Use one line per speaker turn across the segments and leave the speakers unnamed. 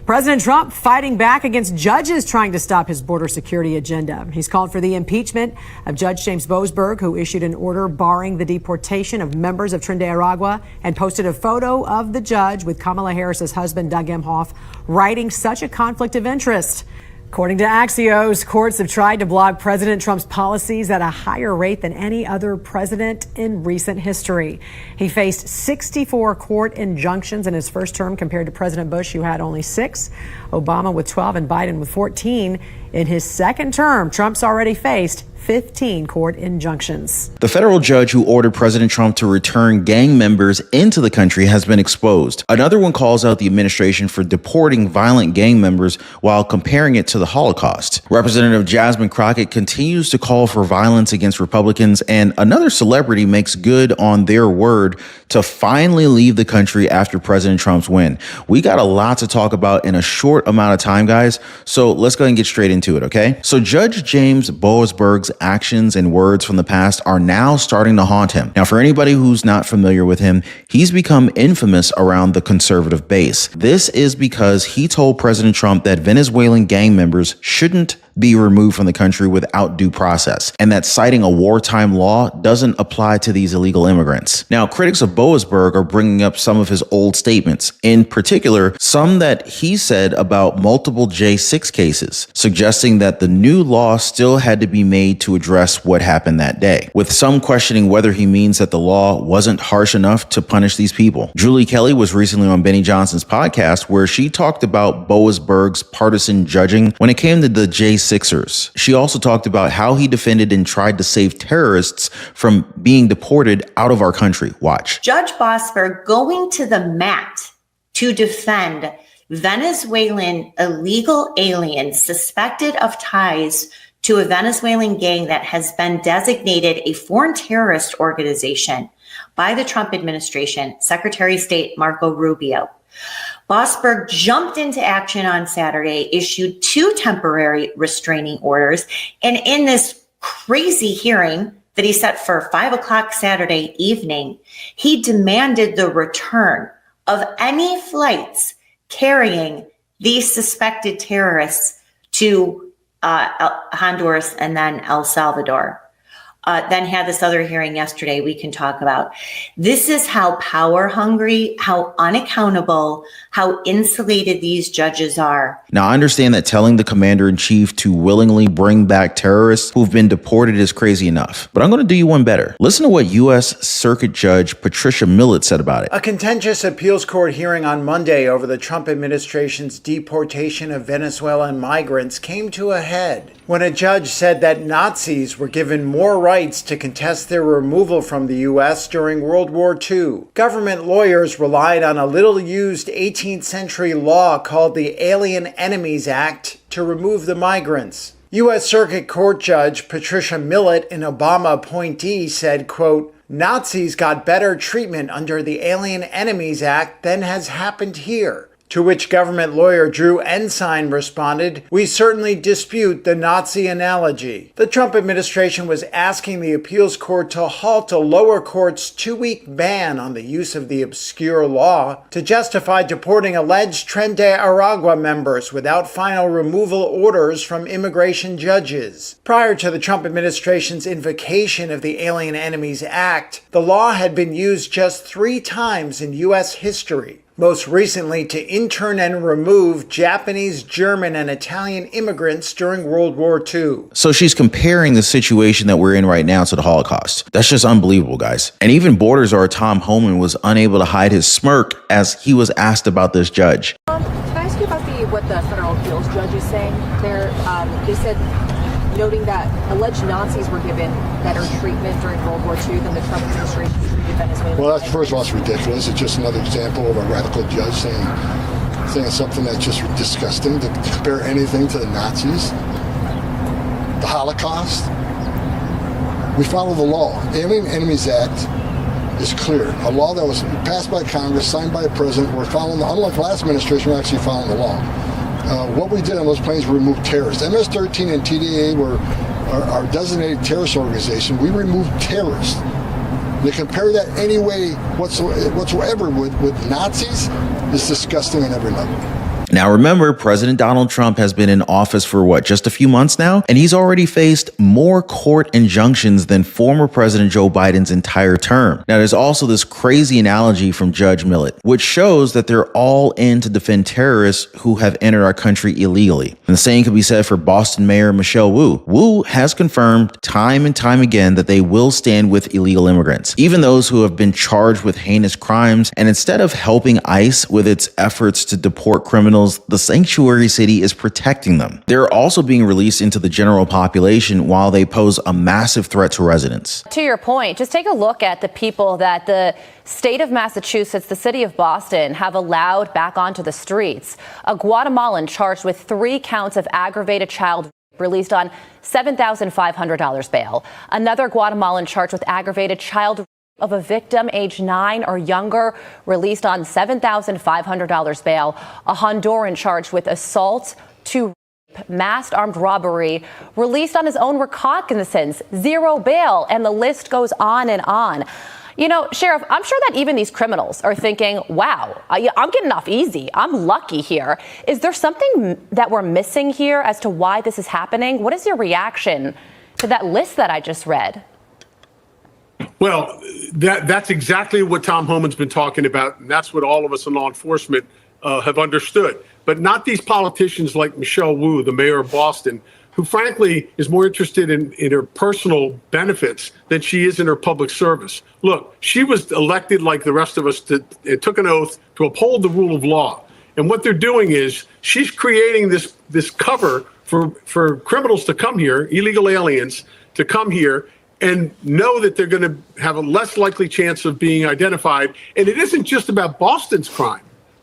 President Trump fighting back against judges trying to stop his border security agenda. He's called for the impeachment of Judge James Boasberg, who issued an order barring the deportation of members of Trinidad and Tobago, and posted a photo of the judge with Kamala Harris's husband, Doug Emhoff, writing such a conflict of interest. According to Axios, courts have tried to block President Trump's policies at a higher rate than any other president in recent history. He faced 64 court injunctions in his first term compared to President Bush, who had only 6, Obama with 12, and Biden with 14. In his second term, Trump's already faced 15 court injunctions.
The federal judge who ordered President Trump to return gang members into the country has been exposed. Another one calls out the administration for deporting violent gang members while comparing it to the Holocaust. Representative Jasmine Crockett continues to call for violence against Republicans, and another celebrity makes good on their word to finally leave the country after President Trump's win. We got a lot to talk about in a short amount of time, guys, so let's go ahead and get straight into it, okay? So Judge James Boasberg's actions and words from the past are now starting to haunt him. Now, for anybody who's not familiar with him, he's become infamous around the conservative base. This is because he told President Trump that Venezuelan gang members shouldn't be removed from the country without due process, and that citing a wartime law doesn't apply to these illegal immigrants. Now, critics of Boasberg are bringing up some of his old statements, in particular, some that he said about multiple J6 cases, suggesting that the new law still had to be made to address what happened that day, with some questioning whether he means that the law wasn't harsh enough to punish these people. Julie Kelly was recently on Benny Johnson's podcast where she talked about Boasberg's partisan judging when it came to the J6. She also talked about how he defended and tried to save terrorists from being deported out of our country. Watch.
Judge Boasberg going to the mat to defend Venezuelan illegal aliens suspected of ties to a Venezuelan gang that has been designated a foreign terrorist organization by the Trump administration, Secretary of State Marco Rubio. Boasberg jumped into action on Saturday, issued 2 temporary restraining orders, and in this crazy hearing that he set for 5 o'clock Saturday evening, he demanded the return of any flights carrying these suspected terrorists to Honduras and then El Salvador. Then had this other hearing yesterday we can talk about. This is how power hungry, how unaccountable, how insulated these judges are.
Now, I understand that telling the commander-in-chief to willingly bring back terrorists who've been deported is crazy enough, but I'm going to do you one better. Listen to what U.S. Circuit Judge Patricia Millett said about it.
A contentious appeals court hearing on Monday over the Trump administration's deportation of Venezuelan migrants came to a head when a judge said that Nazis were given more rights to contest their removal from the U.S. during World War II. Government lawyers relied on a little-used 18th century law called the Alien Enemies Act to remove the migrants. U.S. Circuit Court Judge Patricia Millett, an Obama appointee, said, quote, "Nazis got better treatment under the Alien Enemies Act than has happened here." To which government lawyer Drew Ensign responded, "We certainly dispute the Nazi analogy." The Trump administration was asking the appeals court to halt a lower court's 2-week ban on the use of the obscure law to justify deporting alleged Trinidad and Tobago members without final removal orders from immigration judges. Prior to the Trump administration's invocation of the Alien Enemies Act, the law had been used just 3 times in U.S. history. Most recently to intern and remove Japanese, German, and Italian immigrants during World War II.
So she's comparing the situation that we're in right now to the Holocaust. That's just unbelievable, guys. And even Borders czar Tom Homan was unable to hide his smirk as he was asked about this judge.
Can I ask you about what the federal appeals judge is saying there? They said, noting that alleged Nazis were given better treatment during World War II than the Trump administration treated Venezuela.
Well, that's, first of all, it's ridiculous. It's just another example of a radical judge saying something that's just disgusting, to compare anything to the Nazis, the Holocaust. We follow the law. Alien Enemies Act is clear. A law that was passed by Congress, signed by the president. We're following, unlike last administration, we're actually following the law. What we did on those planes, we removed terrorists. MS-13 and TDA were our designated terrorist organization. We removed terrorists. To compare that any way whatsoever with Nazis is disgusting on every level.
Now, remember, President Donald Trump has been in office for what, just a few months now? And he's already faced more court injunctions than former President Joe Biden's entire term. Now, there's also this crazy analogy from Judge Millett, which shows that they're all in to defend terrorists who have entered our country illegally. And the same can be said for Boston Mayor Michelle Wu. Wu has confirmed time and time again that they will stand with illegal immigrants, even those who have been charged with heinous crimes. And instead of helping ICE with its efforts to deport criminals, the sanctuary city is protecting them. They're also being released into the general population while they pose a massive threat to residents.
To your point, just take a look at the people that the state of Massachusetts, the city of Boston, have allowed back onto the streets. A Guatemalan charged with 3 counts of aggravated child rape released on $7,500 bail. Another Guatemalan charged with aggravated child rape of a victim aged 9 or younger released on $7,500 bail. A Honduran charged with assault to rape, masked armed robbery, released on his own recognizance, 0 bail, and the list goes on and on. You know, Sheriff, I'm sure that even these criminals are thinking, wow, I'm getting off easy. I'm lucky here. Is there something that we're missing here as to why this is happening? What is your reaction to that list that I just read?
Well, that's exactly what Tom Homan's been talking about, and that's what all of us in law enforcement have understood. But not these politicians like Michelle Wu, the mayor of Boston, who frankly is more interested in her personal benefits than she is in her public service. Look, she was elected like the rest of us and took an oath to uphold the rule of law. And what they're doing is she's creating this cover for criminals to come here, illegal aliens to come here and know that they're going to have a less likely chance of being identified. And it isn't just about Boston's crime.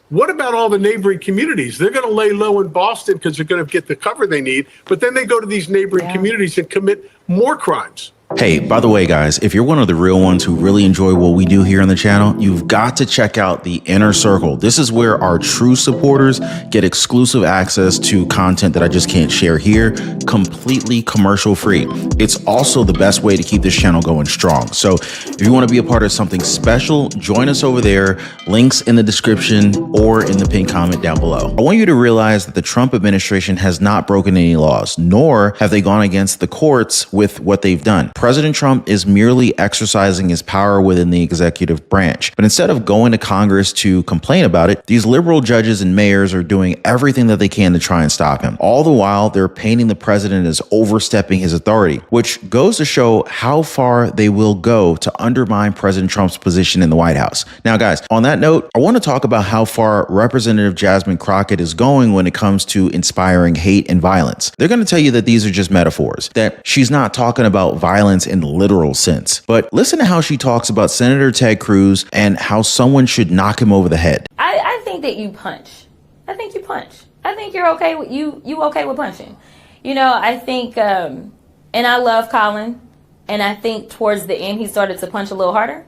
What about all the neighboring communities? They're going to lay low in Boston because they're going to get the cover they need. But then they go to these neighboring communities and commit more crimes.
Hey, by the way, guys, if you're one of the real ones who really enjoy what we do here on the channel, you've got to check out the Inner Circle. This is where our true supporters get exclusive access to content that I just can't share here, completely commercial free. It's also the best way to keep this channel going strong. So if you want to be a part of something special, join us over there. Links in the description or in the pinned comment down below. I want you to realize that the Trump administration has not broken any laws, nor have they gone against the courts with what they've done. President Trump is merely exercising his power within the executive branch. But instead of going to Congress to complain about it, these liberal judges and mayors are doing everything that they can to try and stop him. All the while, they're painting the president as overstepping his authority, which goes to show how far they will go to undermine President Trump's position in the White House. Now, guys, on that note, I want to talk about how far Representative Jasmine Crockett is going when it comes to inspiring hate and violence. They're going to tell you that these are just metaphors, that she's not talking about violence in the literal sense. But listen to how she talks about Senator Ted Cruz and how someone should knock him over the head.
I think that you punch. I think you punch. I think you're okay with you okay with punching. You know, I think and I love Colin, and I think towards the end he started to punch a little harder.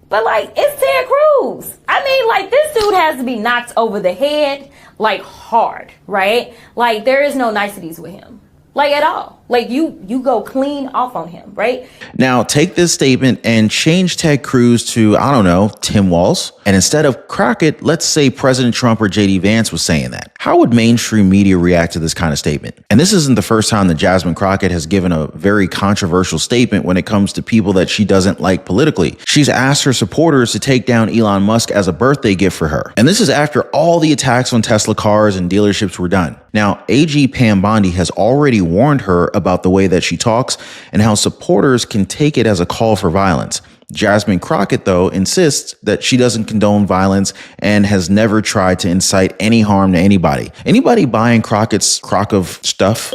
But like, it's Ted Cruz. I mean, like, this dude has to be knocked over the head like hard, right? Like, there is no niceties with him. Like, at all. Like, you go clean off on him, right?
Now, take this statement and change Ted Cruz to, I don't know, Tim Walz. And instead of Crockett, let's say President Trump or J.D. Vance was saying that. How would mainstream media react to this kind of statement? And this isn't the first time that Jasmine Crockett has given a very controversial statement when it comes to people that she doesn't like politically. She's asked her supporters to take down Elon Musk as a birthday gift for her. And this is after all the attacks on Tesla cars and dealerships were done. Now, AG Pam Bondi has already warned her about the way that she talks and how supporters can take it as a call for violence. Jasmine Crockett, though, insists that she doesn't condone violence and has never tried to incite any harm to anybody. Anybody buying Crockett's crock of stuff?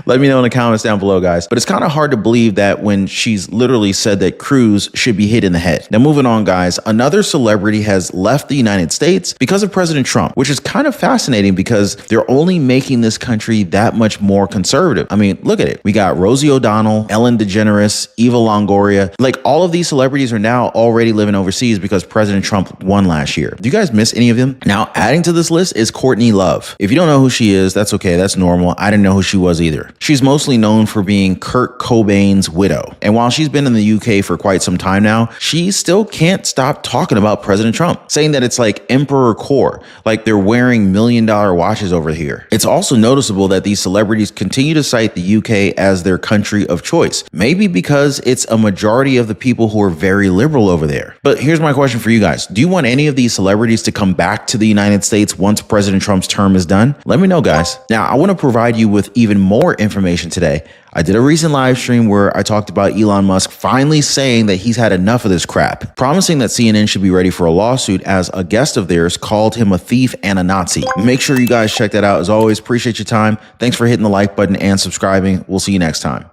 Let me know in the comments down below, guys. But it's kind of hard to believe that when she's literally said that Cruz should be hit in the head. Now, moving on, guys, another celebrity has left the United States because of President Trump, which is kind of fascinating because they're only making this country that much more conservative. I mean, look at it. We got Rosie O'Donnell, Ellen DeGeneres, Eva Longoria. Like, all of these celebrities are now already living overseas because President Trump won last year. Do you guys miss any of them? Now, adding to this list is Courtney Love. If you don't know who she is, that's okay. That's normal. I didn't know who she was does either. She's mostly known for being Kurt Cobain's widow. And while she's been in the UK for quite some time now, she still can't stop talking about President Trump, saying that it's like emperor core, like they're wearing $1 million watches over here. It's also noticeable that these celebrities continue to cite the UK as their country of choice, maybe because it's a majority of the people who are very liberal over there. But here's my question for you guys. Do you want any of these celebrities to come back to the United States once President Trump's term is done? Let me know, guys. Now, I want to provide you with even more information today. I did a recent live stream where I talked about Elon Musk finally saying that he's had enough of this crap, promising that CNN should be ready for a lawsuit as a guest of theirs called him a thief and a Nazi. Make sure you guys check that out. As always, appreciate your time. Thanks for hitting the like button and subscribing. We'll see you next time.